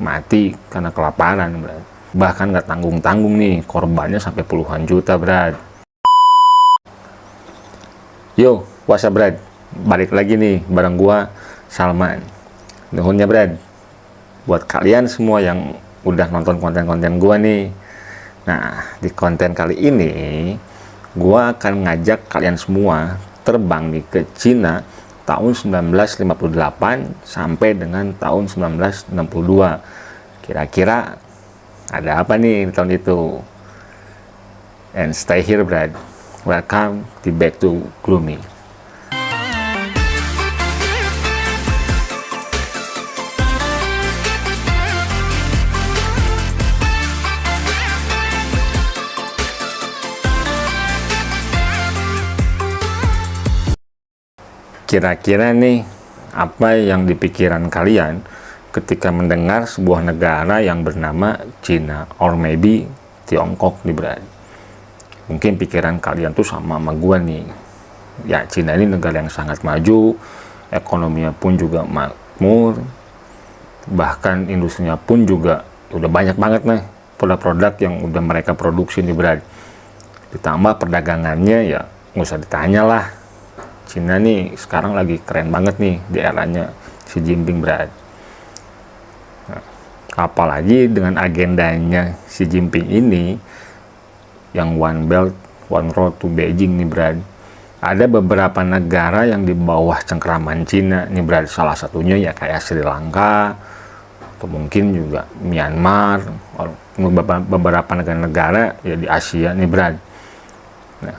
mati karena kelaparan, Brad. Bahkan nggak tanggung-tanggung nih, korbannya sampai puluhan juta, Brad. Yo, what's up, Brad? Balik lagi nih bareng gua, Salman. Nuhunnya, Brad, buat kalian semua yang udah nonton konten-konten gua nih. Nah, di konten kali ini gua akan ngajak kalian semua terbang nih ke Cina tahun 1958 sampai dengan tahun 1962. Kira-kira ada apa nih di tahun itu? And stay here, Brad. Welcome to Back to Gloomy. Kira-kira nih, apa yang dipikiran kalian ketika mendengar sebuah negara yang bernama Cina, or maybe Tiongkok nih, Brad? Mungkin pikiran kalian tuh sama gua nih. Ya, Cina ini negara yang sangat maju, ekonominya pun juga makmur, bahkan industrinya pun juga udah banyak banget nih produk-produk yang udah mereka produksi nih, Brad. Ditambah perdagangannya ya nggak usah ditanya lah. Cina nih sekarang lagi keren banget nih di eranya Xi Jinping, Brad. Nah, apalagi dengan agendanya Xi Jinping ini yang One Belt, One Road to Beijing nih, Brad. Ada beberapa negara yang di bawah cengkeraman Cina nih, Brad. Salah satunya ya kayak Sri Lanka, atau mungkin juga Myanmar, beberapa negara-negara ya di Asia nih, Brad. Nah,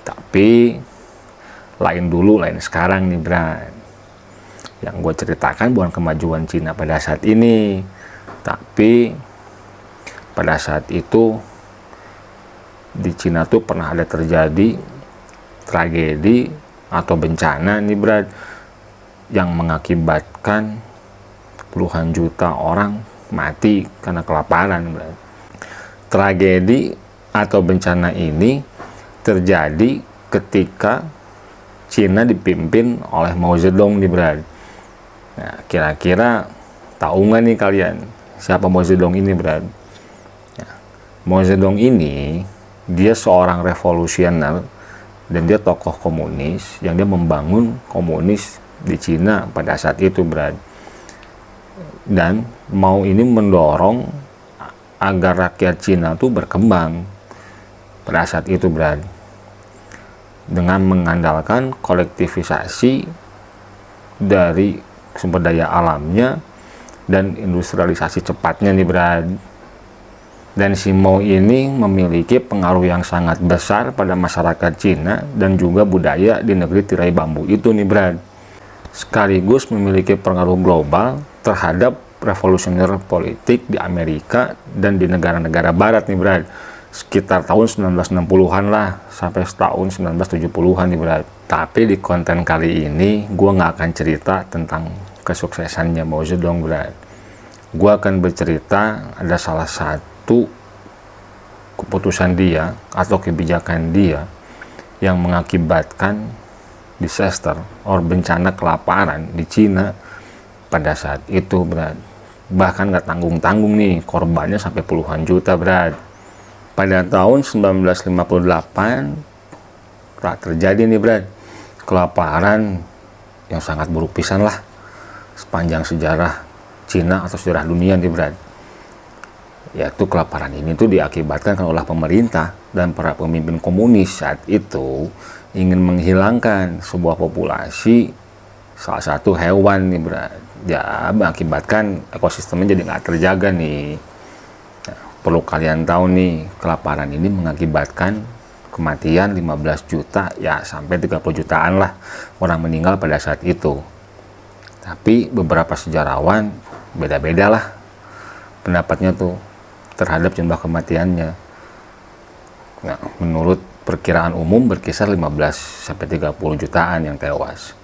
tapi lain dulu, lain sekarang nih, Brad. Yang gue ceritakan bukan kemajuan Cina pada saat ini, tapi pada saat itu di Cina tuh pernah ada terjadi tragedi atau bencana nih, Brad, yang mengakibatkan puluhan juta orang mati karena kelaparan, Brad. Tragedi atau bencana ini terjadi ketika Cina dipimpin oleh Mao Zedong nih, Brad. Nah, kira-kira tahu nggak nih kalian siapa Mao Zedong ini, Brad? Nah, Mao Zedong ini dia seorang revolusioner dan dia tokoh komunis yang dia membangun komunis di Cina pada saat itu, Brad. Dan Mao ini mendorong agar rakyat Cina tuh berkembang pada saat itu, Brad, dengan mengandalkan kolektivisasi dari sumber daya alamnya dan industrialisasi cepatnya nih, Brad. Dan si Mao ini memiliki pengaruh yang sangat besar pada masyarakat Cina dan juga budaya di negeri tirai bambu itu nih, Brad. Sekaligus memiliki pengaruh global terhadap revolusioner politik di Amerika dan di negara-negara barat nih, Brad. Sekitar tahun 1960-an lah sampai tahun 1970-an nih, Brad. Tapi di konten kali ini gue nggak akan cerita tentang kesuksesannya Mao Zedong, Brad. Gue akan bercerita ada salah satu keputusan dia atau kebijakan dia yang mengakibatkan disaster or bencana kelaparan di Cina pada saat itu, Brad. Bahkan nggak tanggung-tanggung nih, korbannya sampai puluhan juta, Brad. Pada tahun 1958 telah terjadi nih, Brad, kelaparan yang sangat buruk pisan lah sepanjang sejarah Cina atau sejarah dunia nih, Brad. Yaitu kelaparan ini tuh diakibatkan oleh pemerintah dan para pemimpin komunis saat itu ingin menghilangkan sebuah populasi salah satu hewan nih, Brad. Ya, mengakibatkan ekosistemnya jadi nggak terjaga nih. Nah, perlu kalian tahu nih, kelaparan ini mengakibatkan kematian 15 juta ya sampai 30 jutaan lah orang meninggal pada saat itu. Tapi beberapa sejarawan beda-beda lah pendapatnya tuh terhadap jumlah kematiannya. Nah, menurut perkiraan umum berkisar 15 sampai 30 jutaan yang tewas.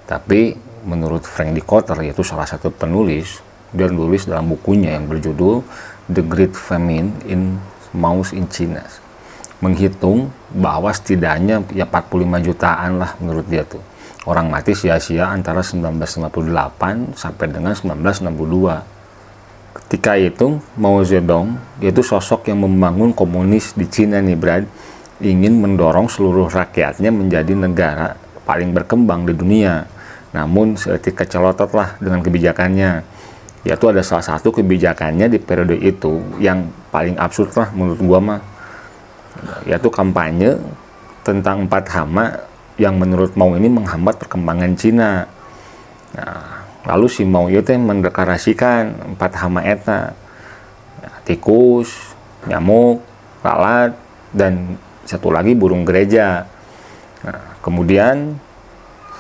Tapi menurut Frank Dikötter, yaitu salah satu penulis, dia menulis dalam bukunya yang berjudul The Great Famine in Mouse in China, menghitung bahwa setidaknya ya 45 jutaan lah menurut dia tuh orang mati sia-sia antara 1958 sampai dengan 1962 Ketika itu Mao Zedong, yaitu sosok yang membangun komunis di Cina nih Brad, ingin mendorong seluruh rakyatnya menjadi negara paling berkembang di dunia. Namun seketika celototlah dengan kebijakannya. Yaitu ada salah satu kebijakannya di periode itu yang paling absurd lah menurut gua mah, yaitu kampanye tentang 4 hama yang menurut Mao ini menghambat perkembangan Cina. Nah, lalu si Mao itu mendeklarasikan 4 hama eta, tikus, nyamuk, lalat, dan satu lagi burung gereja. Nah, kemudian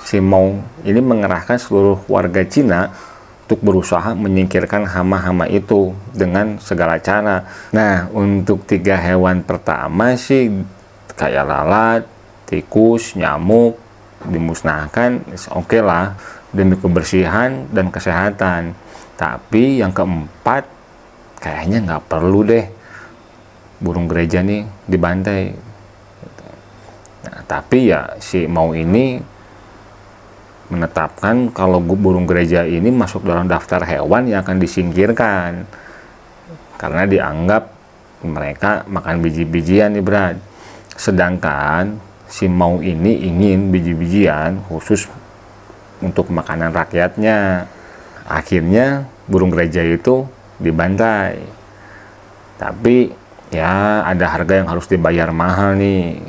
si Mao ini mengerahkan seluruh warga Cina untuk berusaha menyingkirkan hama-hama itu dengan segala cara. Nah, untuk 3 hewan pertama sih kayak lalat, tikus, nyamuk dimusnahkan, oke lah demi kebersihan dan kesehatan. Tapi yang keempat kayaknya nggak perlu deh burung gereja nih dibantai. Nah, tapi ya si Mao ini menetapkan kalau burung gereja ini masuk dalam daftar hewan yang akan disingkirkan karena dianggap mereka makan biji-bijian nih Brad. Sedangkan si Mao ini ingin biji-bijian khusus untuk makanan rakyatnya. Akhirnya burung gereja itu dibantai. Tapi ya ada harga yang harus dibayar mahal nih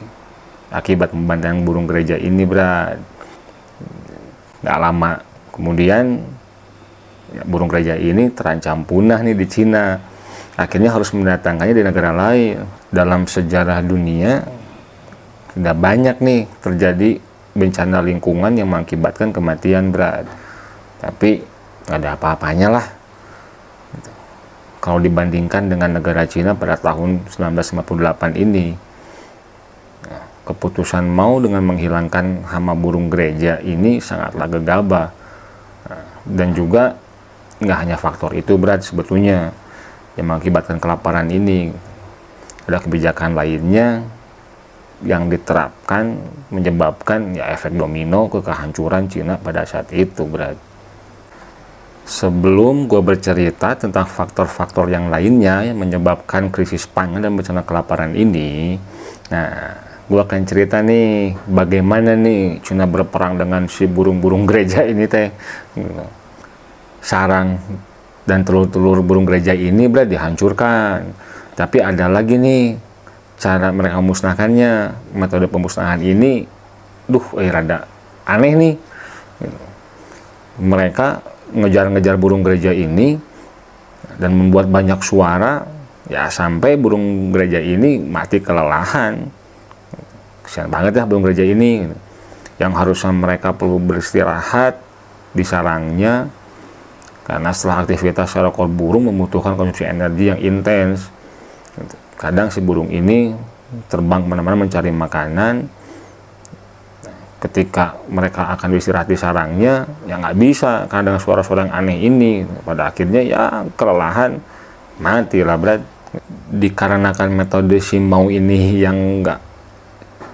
akibat pembantaian burung gereja ini Brad. Gak lama kemudian ya, burung gereja ini terancam punah nih di Cina. Akhirnya harus mendatangkannya di negara lain. Dalam sejarah dunia sudah banyak nih terjadi bencana lingkungan yang mengakibatkan kematian Brad. Tapi nggak ada apa-apanya lah kalau dibandingkan dengan negara Cina pada tahun 1958 ini. Nah, keputusan Mao dengan menghilangkan hama burung gereja ini sangatlah gegabah. Nah, dan juga nggak hanya faktor itu Brad sebetulnya yang mengakibatkan kelaparan ini. Ada kebijakan lainnya yang diterapkan menyebabkan ya efek domino ke kehancuran Cina pada saat itu Brad. Sebelum gue bercerita tentang faktor-faktor yang lainnya yang menyebabkan krisis pangan dan bencana kelaparan ini, nah gue akan cerita nih bagaimana nih Cina berperang dengan si burung-burung gereja ini teh. Sarang dan telur-telur burung gereja ini Brad dihancurkan. Tapi ada lagi nih cara mereka memusnahkannya. Metode pemusnahan ini rada aneh nih. Mereka ngejar-ngejar burung gereja ini dan membuat banyak suara ya sampai burung gereja ini mati kelelahan. Kasian banget ya burung gereja ini yang harusnya mereka perlu beristirahat di sarangnya karena setelah aktivitas secara burung membutuhkan konsumsi energi yang intens. Kadang si burung ini terbang kemana-mana mencari makanan. Ketika mereka akan beristirahat di sarangnya, ya nggak bisa karena dengan suara-suara yang aneh ini. Pada akhirnya ya kelelahan, matilah Brad. Dikarenakan metode si Mao ini yang nggak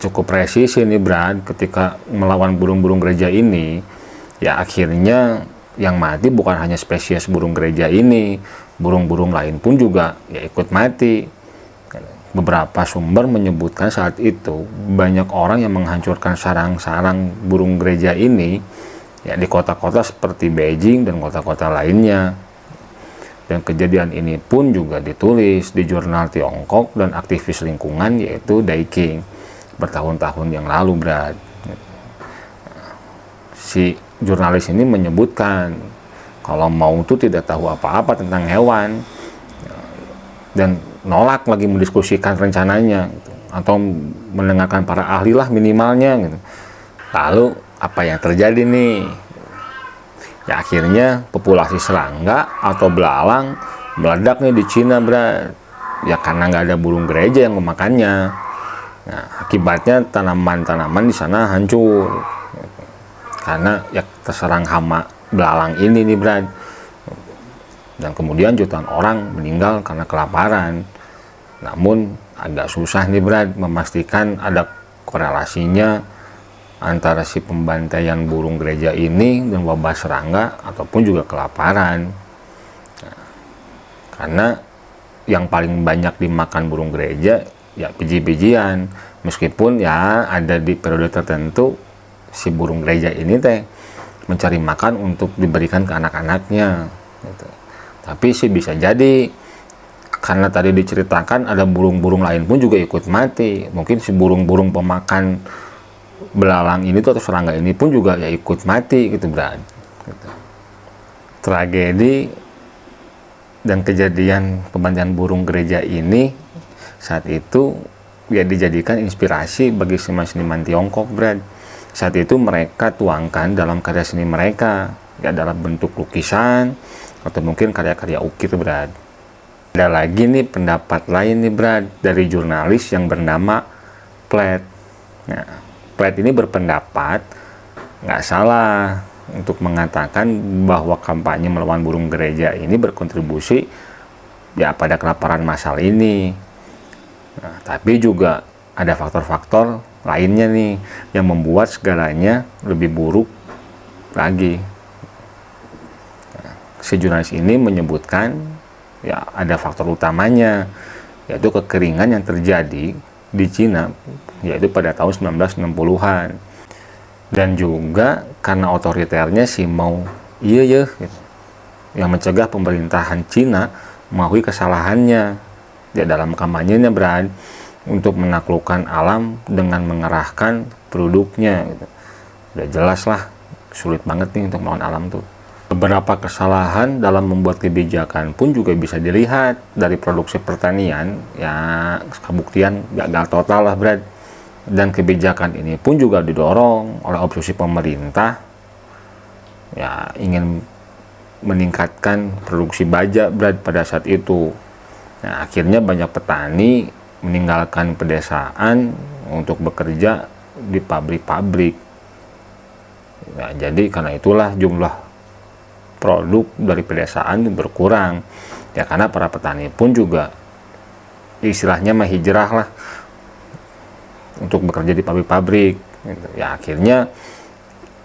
cukup presisi nih Brad, ketika melawan burung-burung gereja ini, ya akhirnya yang mati bukan hanya spesies burung gereja ini, burung-burung lain pun juga ya ikut mati. Beberapa sumber menyebutkan saat itu banyak orang yang menghancurkan sarang-sarang burung gereja ini ya di kota-kota seperti Beijing dan kota-kota lainnya. Dan kejadian ini pun juga ditulis di jurnal Tiongkok dan aktivis lingkungan yaitu Daiking bertahun-tahun yang lalu Brad. Si jurnalis ini menyebutkan kalau Mao itu tidak tahu apa-apa tentang hewan dan nolak lagi mendiskusikan rencananya gitu, atau mendengarkan para ahli lah minimalnya gitu. Lalu apa yang terjadi nih? Ya akhirnya populasi serangga atau belalang meledak nih di Cina Brad. Ya karena nggak ada burung gereja yang memakannya. Nah, akibatnya tanaman-tanaman di sana hancur karena ya terserang hama belalang ini nih Brad. Dan kemudian jutaan orang meninggal karena kelaparan. Namun agak susah nih Brad memastikan ada korelasinya antara si pembantaian burung gereja ini dan wabah serangga ataupun juga kelaparan. Nah, Karena yang paling banyak dimakan burung gereja ya biji-bijian, meskipun ya ada di periode tertentu si burung gereja ini teh mencari makan untuk diberikan ke anak-anaknya gitu. Tapi sih bisa jadi karena tadi diceritakan ada burung-burung lain pun juga ikut mati, mungkin si burung-burung pemakan belalang ini tuh atau serangga ini pun juga ya ikut mati gitu, Brad gitu. Tragedi dan kejadian pemandian burung gereja ini saat itu ya dijadikan inspirasi bagi seniman-seniman Tiongkok, Brad. Saat itu mereka tuangkan dalam karya seni mereka, ya dalam bentuk lukisan atau mungkin karya-karya ukir, Brad. Ada lagi nih pendapat lain nih, Brad, dari jurnalis yang bernama Platt. Nah, Platt ini berpendapat nggak salah untuk mengatakan bahwa kampanye melawan burung gereja ini berkontribusi ya pada kelaparan massal ini. Nah, tapi juga ada faktor-faktor lainnya nih yang membuat segalanya lebih buruk lagi. Nah, si jurnalis ini menyebutkan ya ada faktor utamanya, yaitu kekeringan yang terjadi di Cina yaitu pada tahun 1960-an. Dan juga karena otoriternya si Mao gitu, yang mencegah pemerintahan Cina mengakui kesalahannya ya dalam kampanyenya, Brad, untuk menaklukkan alam dengan mengerahkan produknya gitu. Udah jelas lah sulit banget nih untuk melawan alam tuh. Beberapa kesalahan dalam membuat kebijakan pun juga bisa dilihat dari produksi pertanian ya kebuktian gagal total lah, Brad. Dan kebijakan ini pun juga didorong oleh obsesi pemerintah ya ingin meningkatkan produksi baja, Brad, pada saat itu. Nah, akhirnya banyak petani meninggalkan pedesaan untuk bekerja di pabrik-pabrik. Nah, jadi karena itulah jumlah produk dari pedesaan berkurang. Ya karena para petani pun juga istilahnya mah hijrah lah untuk bekerja di pabrik-pabrik gitu. Ya akhirnya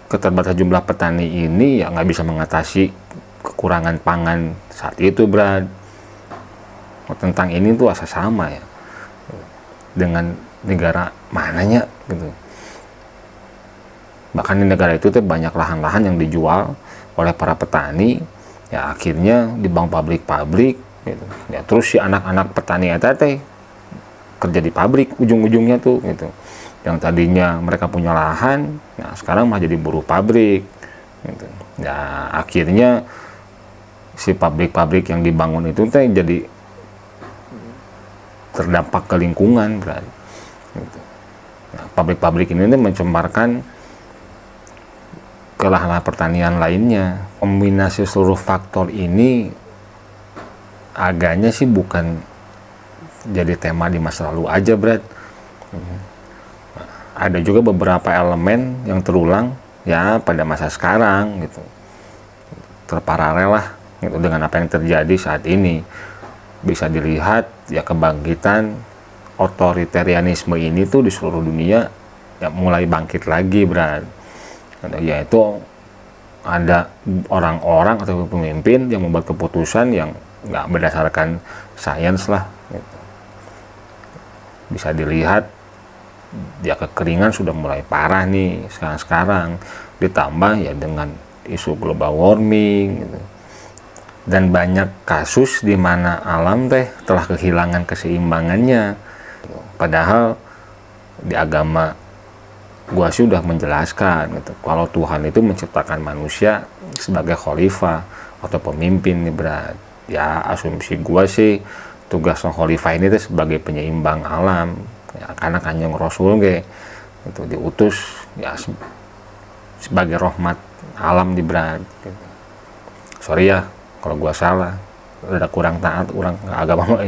keterbatasan jumlah petani ini ya nggak bisa mengatasi kekurangan pangan saat itu, Brad. Tentang ini tuh asa sama ya dengan negara mananya gitu. Bahkan di negara itu tuh banyak lahan-lahan yang dijual oleh para petani ya akhirnya dibangun pabrik-pabrik gitu. Ya terus si anak-anak petani eta teh kerja di pabrik ujung-ujungnya tuh gitu. Yang tadinya mereka punya lahan, nah sekarang mah jadi buruh pabrik gitu. Ya akhirnya si pabrik-pabrik yang dibangun itu teh jadi terdampak ke lingkungan, berarti gitu. Nah, pabrik-pabrik ini mencemarkan ke lahan pertanian lainnya. Kombinasi seluruh faktor ini agaknya sih bukan jadi tema di masa lalu aja, Brad. Ada juga beberapa elemen yang terulang ya pada masa sekarang gitu, terparalel lah gitu dengan apa yang terjadi saat ini. Bisa dilihat ya kebangkitan otoritarianisme ini tuh di seluruh dunia ya mulai bangkit lagi, Brad. Yaitu ada orang-orang atau pemimpin yang membuat keputusan yang nggak berdasarkan sains lah gitu. Bisa dilihat ya kekeringan sudah mulai parah nih sekarang ditambah ya dengan isu global warming gitu. Dan banyak kasus di mana alam teh telah kehilangan keseimbangannya. Padahal di agama gua sih udah menjelaskan gitu kalau Tuhan itu menciptakan manusia sebagai khalifah atau pemimpin nih, Brad. Ya asumsi gua sih tugas khalifah ini tuh sebagai penyeimbang alam ya, karena Kanjeng Rasul itu diutus ya sebagai rahmat alam di, Brad gitu. Sorry ya kalau gua salah, udah kurang taat orang ke agama mah.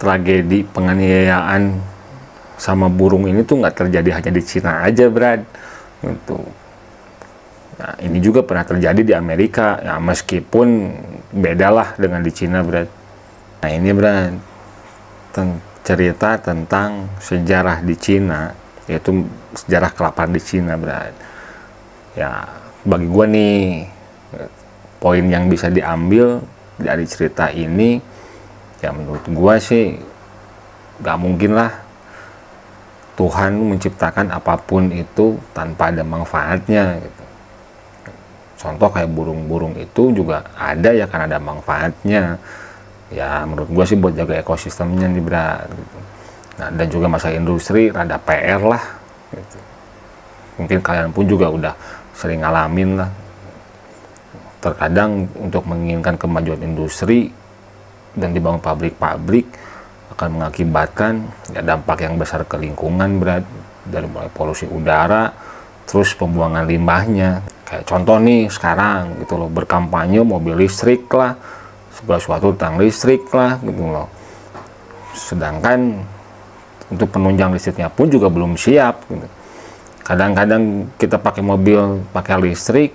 Tragedi penganiayaan sama burung ini tuh nggak terjadi hanya di Cina aja, Brad gitu. Nah, ini juga pernah terjadi di Amerika ya, meskipun bedalah dengan di Cina, Brad. Nah ini, Brad, cerita tentang sejarah di Cina, yaitu sejarah kelaparan di Cina, Brad. Ya bagi gua nih poin yang bisa diambil dari cerita ini, ya menurut gua sih gak mungkin lah Tuhan menciptakan apapun itu tanpa ada manfaatnya gitu. Contoh kayak burung-burung itu juga ada ya karena ada manfaatnya. Ya menurut gua sih buat jaga ekosistemnya nih berat gitu. Nah, dan juga masalah industri rada PR lah gitu. Mungkin kalian pun juga udah sering ngalamin lah. Terkadang untuk menginginkan kemajuan industri dan dibangun pabrik-pabrik akan mengakibatkan ya dampak yang besar ke lingkungan berat, dari mulai polusi udara, terus pembuangan limbahnya. Kayak contoh nih sekarang gitu loh, berkampanye mobil listrik lah, segala sesuatu tentang listrik lah gitu loh. Sedangkan untuk penunjang listriknya pun juga belum siap gitu. Kadang-kadang kita pakai mobil pakai listrik,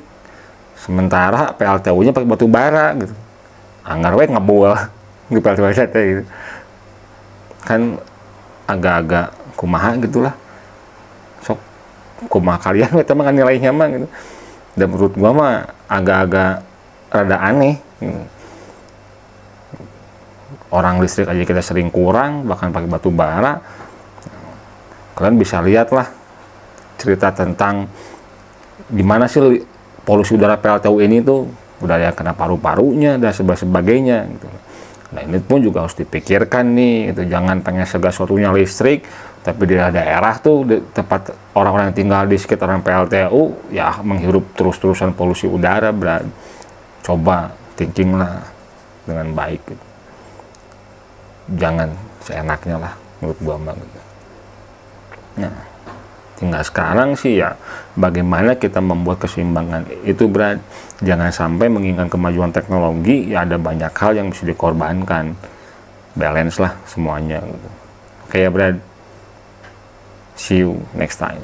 sementara PLTU-nya pakai batu bara gitu. Anggar we ngebul di PLTU gitu. Kan agak-agak kumaha gitulah. Sok kumaha kalian we mah nilainya mah gitu. Dan menurut gua mah agak-agak rada aneh gitu. Orang listrik aja kita sering kurang, bahkan pakai batu bara. Kalian bisa lihat lah cerita tentang gimana sih polusi udara PLTU ini tuh, udah ya kena paru-parunya dan sebagainya gitu. Nah ini pun juga harus dipikirkan nih, itu jangan pengen segala sesuatunya listrik, tapi di daerah tuh tempat orang-orang yang tinggal di sekitaran PLTU ya menghirup terus-terusan polusi udara berat. Coba thinking lah dengan baik gitu. Jangan seenaknya lah menurut gua mah gitu. Nah, tinggal sekarang sih ya bagaimana kita membuat keseimbangan itu berat. Jangan sampai menginginkan kemajuan teknologi ya ada banyak hal yang bisa dikorbankan. Balance lah semuanya gitu. Oke ya Brad, see you next time.